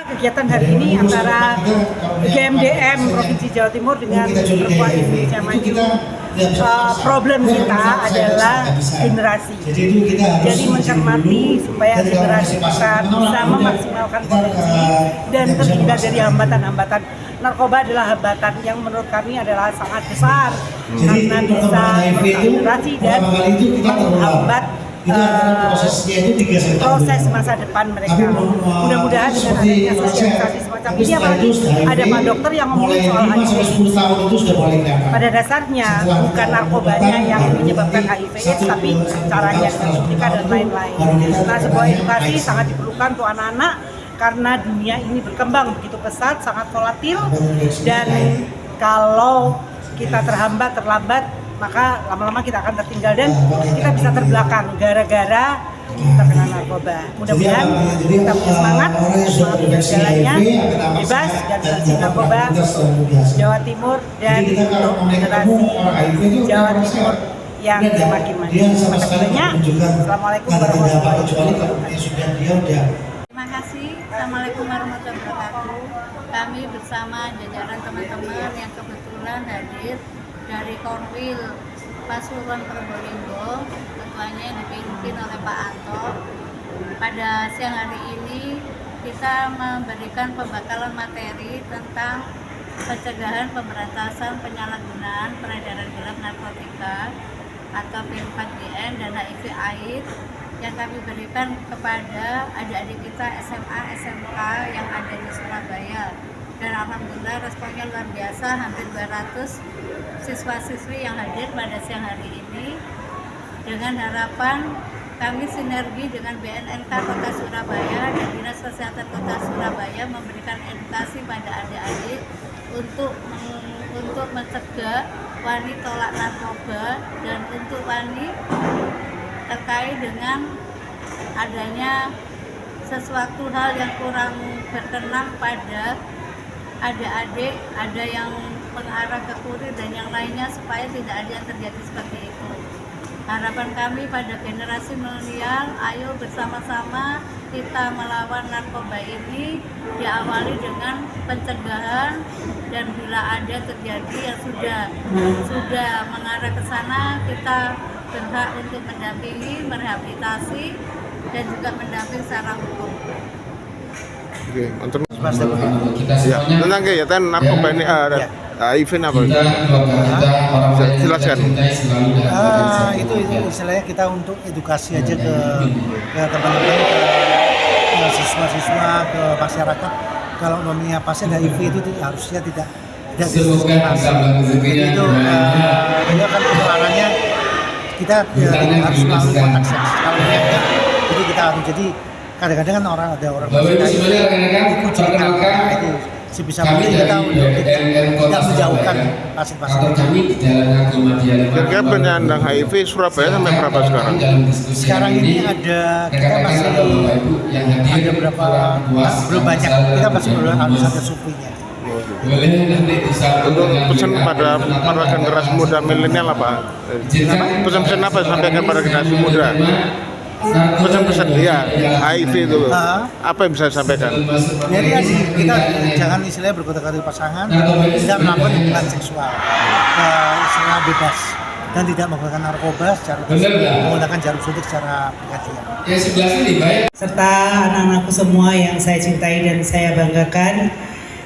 Kegiatan hari ini antara GMDM Provinsi Jawa Timur dengan Perempuan Indonesia Maju. Problem kita adalah generasi. Jadi mencermati supaya generasi kita bisa memaksimalkan potensi dan terhindar dari hambatan-hambatan. Narkoba adalah hambatan yang menurut kami adalah sangat besar karena bisa generasi dan menghambat proses masa depan mereka. Mudah-mudahan dengan adanya sosialisasi semacam ini, apalagi ada Pak Dokter yang ngomongin soal HIV. Pada dasarnya bukan narkobanya yang menyebabkan HIV/AIDS, tapi caranya dengan suntikan dan lain-lain. Nah, sebuah edukasi sangat diperlukan untuk anak-anak karena dunia ini berkembang begitu pesat, sangat volatil, dan kalau kita terlambat, maka lama-lama kita akan tertinggal dan kita bisa terbelakang gara-gara terkena narkoba. Mudah-mudahan kita punya semangat jalannya bebas dan bersih narkoba Jawa Timur dan untuk generasi Jawa Timur yang semakin maju. Terima kasih banyak. Assalamualaikum warahmatullahi wabarakatuh. Terima kasih. Assalamualaikum warahmatullahi wabarakatuh. Kami bersama jajaran teman-teman yang kebetulan hadir dari Korwil Pasuruan Probolinggo, ketuanya dipimpin oleh Pak Anto. Pada siang hari ini kita memberikan pembekalan materi tentang pencegahan pemberantasan penyalahgunaan peredaran gelap narkotika atau P4GN dan HIV/AIDS yang kami berikan kepada adik-adik kita SMA, SMK yang ada di Surabaya. Dan alhamdulillah responnya luar biasa, hampir 200 siswa-siswi yang hadir pada siang hari ini. Dengan harapan kami sinergi dengan BNNK Kota Surabaya dan Dinas Kesehatan Kota Surabaya memberikan edukasi pada adik-adik untuk mencegah wani tolak narkoba dan untuk wani terkait dengan adanya sesuatu hal yang kurang berkenan pada adik-adik, ada yang mengarah ke kurir dan yang lainnya, supaya tidak ada yang terjadi seperti itu. Harapan kami pada generasi milenial, ayo bersama-sama kita melawan narkoba ini, diawali dengan pencegahan, dan bila ada terjadi yang sudah mengarah ke sana, kita berhak untuk mendampingi, merehabilitasi, dan juga mendampingi secara hukum. Oke, untuk ya, tentang kegiatan narkoba ini HIV apa? Jelaskan. Itu istilahnya kita untuk edukasi aja ke teman-teman, ke siswa-siswa, ke masyarakat. Kalau mempunyai pasien HIV itu harusnya tidak diskriminasi. Jadi itu dia kan penularannya kita harus melalui kontak seks. Kalau enggak, jadi kita harus kadang-kadang kan ada orang ikut cerita itu sebisa mungkin kita untuk tidak menjauhkan pasien-pasien. Kira-kira penyandang HIV Surabaya sampai berapa sekarang? Sekarang ini kita masih ada berapa, belum banyak, kita masih belum harus ada surveinya. Untuk pesan pada para generasi muda milenial apa? Pesan-pesan apa sampaikan pada generasi muda? Pesan-pesan ya HIV itu apa yang bisa disampaikan? Jadi kita jangan istilahnya bergonta-ganti pasangan, tidak melakukan hubungan seksual secara bebas, dan tidak menggunakan narkoba menggunakan jarum suntik secara bergantian. Serta anak-anakku semua yang saya cintai dan saya banggakan,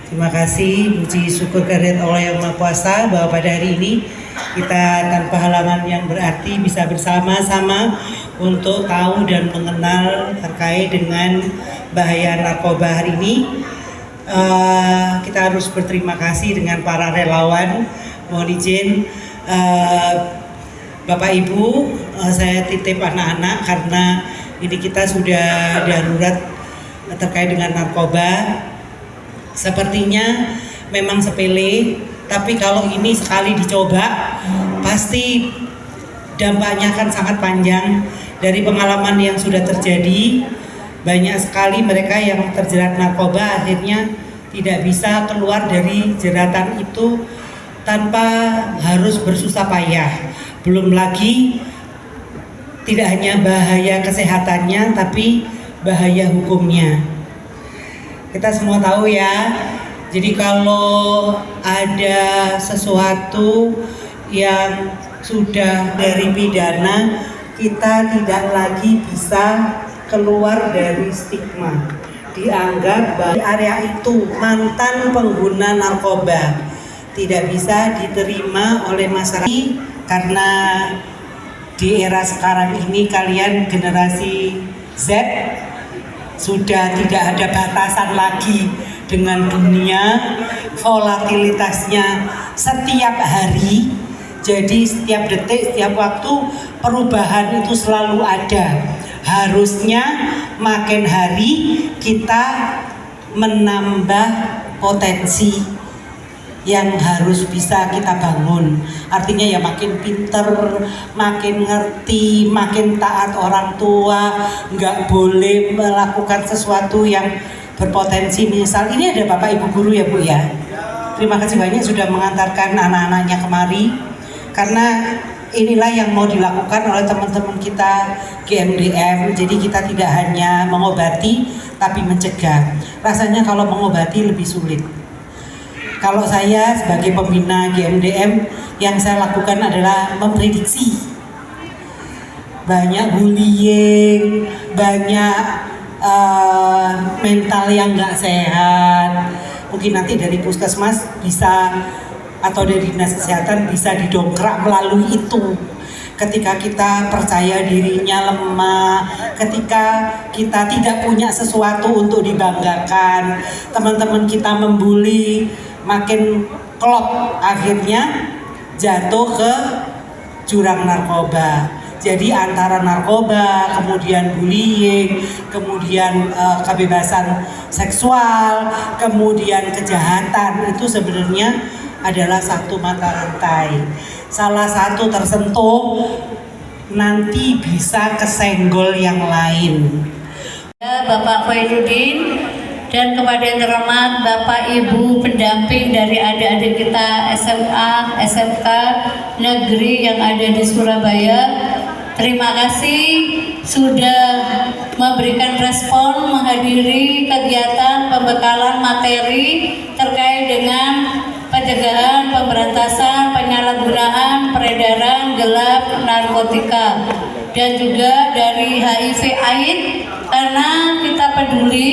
terima kasih, puji syukur kehadirat Allah yang Maha Kuasa bahwa pada hari ini kita tanpa halangan yang berarti bisa bersama-sama untuk tahu dan mengenal terkait dengan bahaya narkoba hari ini. Kita harus berterima kasih dengan para relawan. Mohon izin Bapak Ibu, saya titip anak-anak karena ini kita sudah darurat terkait dengan narkoba. Sepertinya memang sepele, tapi kalau ini sekali dicoba pasti dampaknya akan sangat panjang. Dari pengalaman yang sudah terjadi, banyak sekali mereka yang terjerat narkoba akhirnya tidak bisa keluar dari jeratan itu tanpa harus bersusah payah. Belum lagi tidak hanya bahaya kesehatannya, tapi bahaya hukumnya. Kita semua tahu ya. Jadi kalau ada sesuatu yang sudah dari pidana, kita tidak lagi bisa keluar dari stigma. Dianggap bahwa di area itu mantan pengguna narkoba tidak bisa diterima oleh masyarakat, karena di era sekarang ini kalian generasi Z sudah tidak ada batasan lagi dengan dunia, volatilitasnya setiap hari, jadi setiap detik, setiap waktu perubahan itu selalu ada. Harusnya makin hari kita menambah potensi yang harus bisa kita bangun. Artinya ya makin pinter, makin ngerti, makin taat orang tua, nggak boleh melakukan sesuatu yang berpotensi. Misal ini ada Bapak Ibu guru ya Bu ya. Terima kasih banyak sudah mengantarkan anak-anaknya kemari, karena inilah yang mau dilakukan oleh teman-teman kita GMDM. Jadi kita tidak hanya mengobati tapi mencegah. Rasanya kalau mengobati lebih sulit. Kalau saya sebagai pembina GMDM, yang saya lakukan adalah memprediksi. Banyak bullying, banyak mental yang nggak sehat. Mungkin nanti dari puskesmas bisa, atau dari dinas kesehatan bisa didongkrak melalui itu. Ketika kita percaya dirinya lemah, ketika kita tidak punya sesuatu untuk dibanggakan, teman-teman kita membuli, makin klop, akhirnya jatuh ke jurang narkoba. Jadi antara narkoba, kemudian bullying, kemudian kebebasan seksual, kemudian kejahatan, itu sebenarnya adalah satu mata rantai. Salah satu tersentuh, nanti bisa kesenggol yang lain. Bapak Khairuddin dan kepada yang terhormat Bapak Ibu pendamping dari adik-adik kita SMA, SMK negeri yang ada di Surabaya, terima kasih sudah memberikan respon menghadiri kegiatan pembekalan materi terkait dengan pencegahan, pemberantasan, penyalahgunaan, peredaran gelap narkotika, dan juga dari HIV/AIDS, karena kita peduli.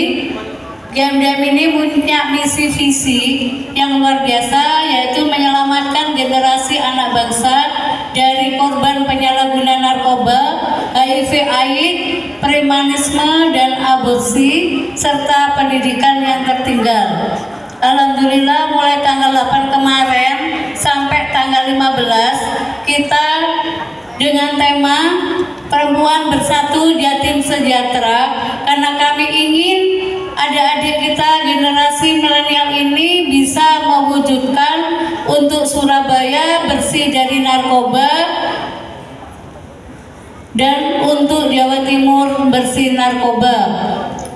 GMDM ini punya misi visi yang luar biasa, yaitu menyelamatkan generasi anak bangsa dari korban penyalahgunaan narkoba, HIV/AIDS, premanisme dan aborsi, serta pendidikan yang tertinggal. Alhamdulillah mulai tanggal 8 kemarin sampai tanggal 15 kita dengan tema Perempuan Bersatu Jatim Sejahtera, karena kami ingin adik-adik kita generasi milenial ini bisa mewujudkan untuk Surabaya bersih dari narkoba dan untuk Jawa Timur bersih narkoba.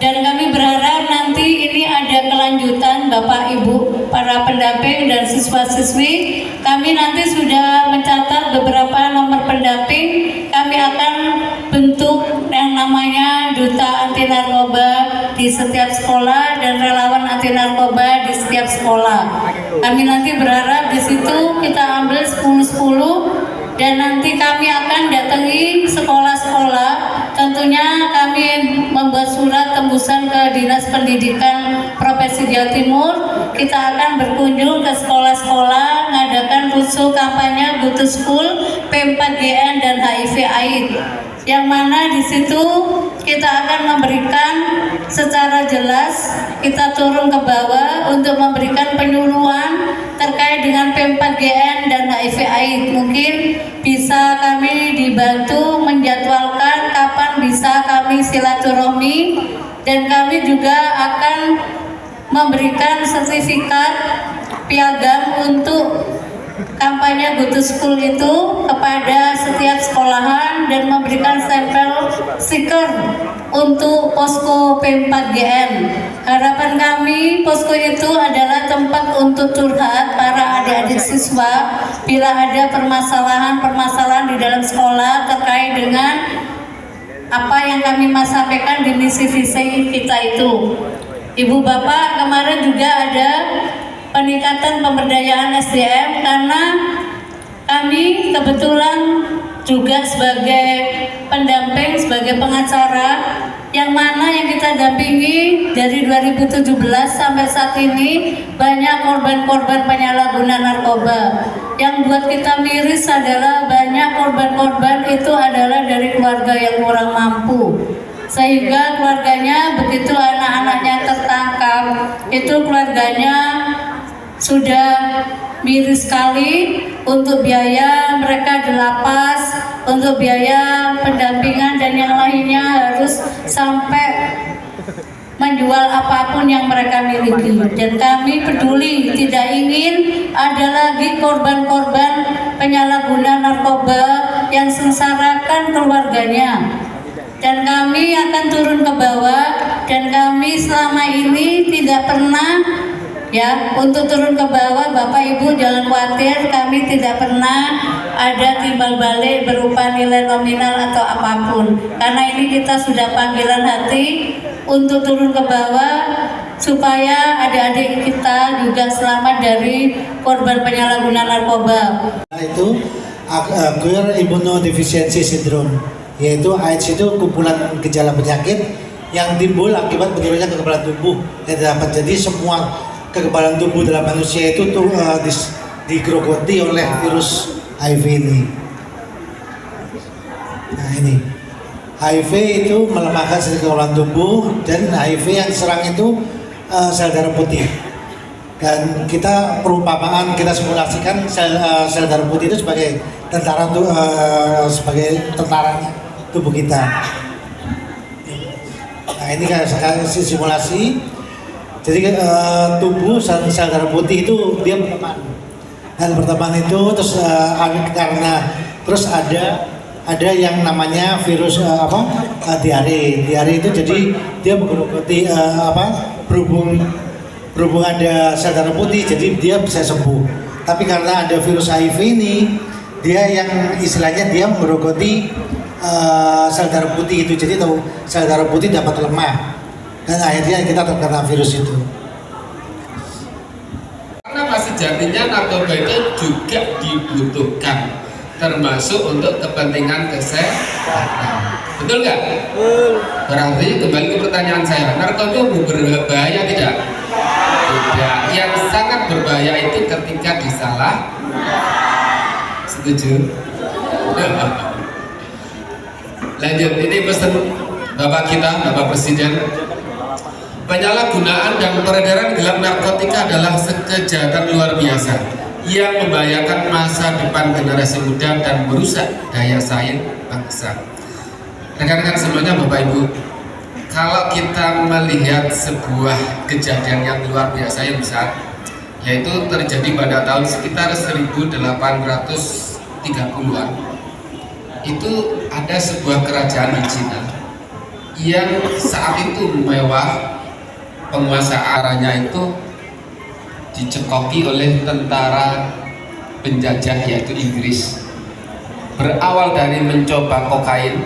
Dan kami berharap nanti ini ada kelanjutan Bapak Ibu para pendamping dan siswa-siswi. Kami nanti sudah mencatat beberapa nomor pendamping. Kami akan bentuk yang namanya Duta Anti Narkoba di setiap sekolah dan relawan anti narkoba di setiap sekolah. Kami nanti berharap di situ kita ambil 10-10. Dan nanti kami akan datangi sekolah-sekolah. Tentunya kami membuat surat tembusan ke Dinas Pendidikan Provinsi Jawa Timur. Kita akan berkunjung ke sekolah-sekolah, mengadakan rusuh kampanye Go to School, P4GN dan HIV/AIDS. Yang mana di situ kita akan memberikan secara jelas, kita turun ke bawah untuk memberikan penyuluhan terkait dengan P4GN dan HIV/AIDS. Mungkin bisa kami dibantu menjadwalkan kapan bisa kami silaturahmi, dan kami juga akan memberikan sertifikat piagam untuk kampanye Go to School itu kepada setiap sekolahan, dan memberikan stempel stiker untuk posko P4GN. Harapan kami posko itu adalah tempat untuk curhat para adik-adik siswa bila ada permasalahan-permasalahan di dalam sekolah terkait dengan apa yang kami sampaikan di misi visi kita itu. Ibu Bapak, kemarin juga ada peningkatan pemberdayaan SDM karena kami kebetulan juga sebagai pendamping, sebagai pengacara yang mana yang kita dampingi dari 2017 sampai saat ini banyak korban-korban penyalahguna narkoba. Yang buat kita miris adalah banyak korban-korban itu adalah dari keluarga yang kurang mampu, sehingga keluarganya begitu anak-anaknya tertangkap itu keluarganya sudah miris sekali untuk biaya mereka di lapas, untuk biaya pendampingan dan yang lainnya harus sampai menjual apapun yang mereka miliki. Dan kami peduli, tidak ingin ada lagi korban-korban penyalahguna narkoba yang sengsarakan keluarganya. Dan kami akan turun ke bawah, dan kami selama ini tidak pernah ya untuk turun ke bawah. Bapak Ibu jangan khawatir, kami tidak pernah ada timbal balik berupa nilai nominal atau apapun, karena ini kita sudah panggilan hati untuk turun ke bawah supaya adik-adik kita juga selamat dari korban penyalahgunaan narkoba. Itu acquired immunodeficiency syndrome, yaitu AIDS itu kumpulan gejala penyakit yang timbul akibat menurunnya kekebalan tubuh yang dapat jadi semua kekebalan tubuh dalam manusia itu tuh digerogoti oleh virus HIV ini. Nah ini HIV itu melemahkan sel kekebalan tubuh, dan HIV yang diserang itu sel darah putih. Dan kita perumpamaan, kita simulasikan sel darah putih itu sebagai tentara sebagai tentaranya tubuh kita. Nah ini kan simulasi. Jadi tubuh sel darah putih itu dia berteman, dan berteman itu terus karena terus ada yang namanya virus diare itu, jadi dia menggerogoti berhubung ada sel darah putih, jadi dia bisa sembuh. Tapi karena ada virus HIV ini, dia yang istilahnya dia menggerogoti sel darah putih itu, jadi tahu sel darah putih dapat lemah. Dan akhirnya kita terkena virus itu. Karena sejatinya narkoba itu juga dibutuhkan, termasuk untuk kepentingan kesehatan. Betul nggak? Berarti kembali ke pertanyaan saya, narkoba berbahaya tidak? Tidak. Yang sangat berbahaya itu ketika disalah. Setuju? Lanjut, ini pesan Bapak kita, Bapak Presiden. Penyalahgunaan dan peredaran gelap narkotika adalah kejahatan luar biasa yang membahayakan masa depan generasi muda dan merusak daya saing bangsa. Rekan-rekan semuanya, Bapak Ibu, kalau kita melihat sebuah kejadian yang luar biasa yang besar, yaitu terjadi pada tahun sekitar 1830-an, itu ada sebuah kerajaan di Cina yang saat itu mewah. Penguasa arahnya itu dicekoki oleh tentara penjajah yaitu Inggris. Berawal dari mencoba kokain,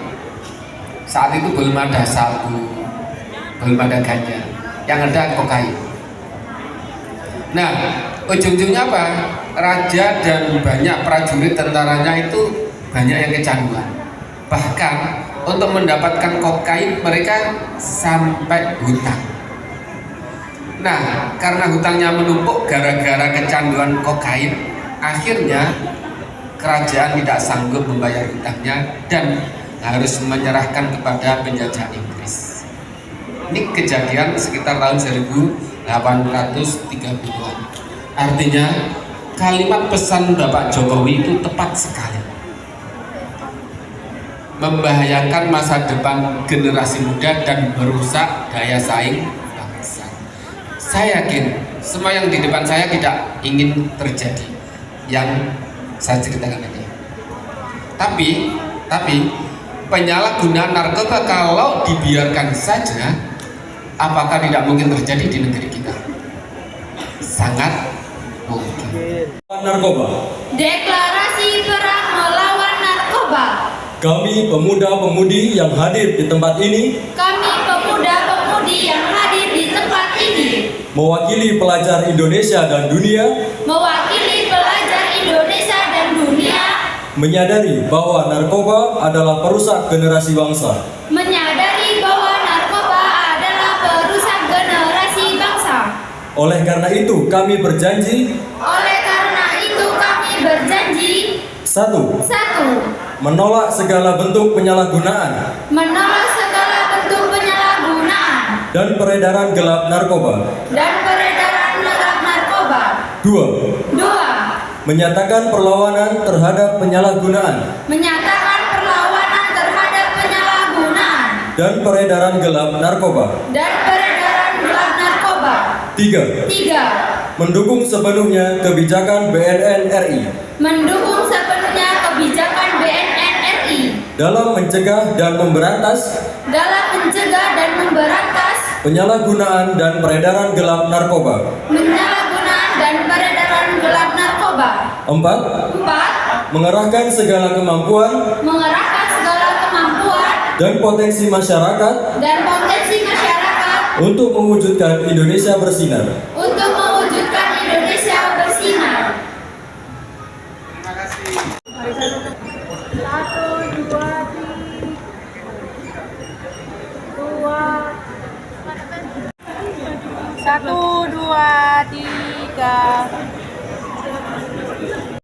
saat itu belum ada sabu, belum ada ganja, yang ada kokain. Nah, ujung-ujungnya apa? Raja dan banyak prajurit tentaranya itu banyak yang kecanduan. Bahkan untuk mendapatkan kokain mereka sampai hutang. Nah, karena hutangnya menumpuk gara-gara kecanduan kokain, akhirnya kerajaan tidak sanggup membayar hutangnya dan harus menyerahkan kepada penjajah Inggris. Ini kejadian sekitar tahun 1830-an. Artinya kalimat pesan Bapak Jokowi itu tepat sekali. Membahayakan masa depan generasi muda dan merusak daya saing bangsa. Saya yakin semua yang di depan saya tidak ingin terjadi yang saya ceritakan tadi. Tapi penyalahgunaan narkoba kalau dibiarkan saja, apakah tidak mungkin terjadi di negeri kita? Sangat mungkin. Narkoba. Deklarasi perang melawan narkoba. Kami pemuda-pemudi yang hadir di tempat ini Kami pemuda-pemudi yang hadir di tempat ini mewakili pelajar Indonesia dan dunia, mewakili pelajar Indonesia dan dunia, menyadari bahwa narkoba adalah perusak generasi bangsa. menyadari bahwa narkoba adalah perusak generasi bangsa. Oleh karena itu, kami berjanji: Oleh karena itu kami berjanji, 1. 1. Menolak segala bentuk penyalahgunaan Menolak segala bentuk penyalahgunaan dan peredaran gelap narkoba. dan peredaran gelap narkoba. 2. 2. Menyatakan perlawanan terhadap penyalahgunaan Menyatakan perlawanan terhadap penyalahgunaan dan peredaran gelap narkoba. dan peredaran gelap narkoba. 3. 3. Mendukung sepenuhnya kebijakan BNN RI Mendukung sepenuhnya kebijakan BNN RI dalam mencegah dan memberantas dalam mencegah dan memberantas penyalahgunaan dan peredaran gelap narkoba. penyalahgunaan dan peredaran gelap narkoba. 4. 4. Mengerahkan segala kemampuan Mengerahkan segala kemampuan dan potensi masyarakat dan potensi masyarakat untuk mewujudkan Indonesia bersinar. untuk mewujudkan Indonesia bersinar. Satu, dua, tiga.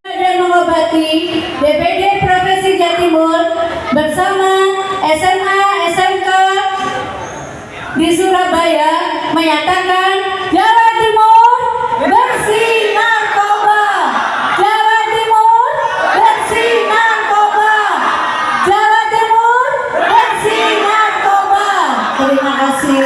Dan mengobati DPD Provinsi Jawa Timur bersama SMA SMK di Surabaya menyatakan Jawa Timur bersih narkoba. Jawa Timur bersih narkoba. Jawa Timur bersih narkoba. Terima kasih.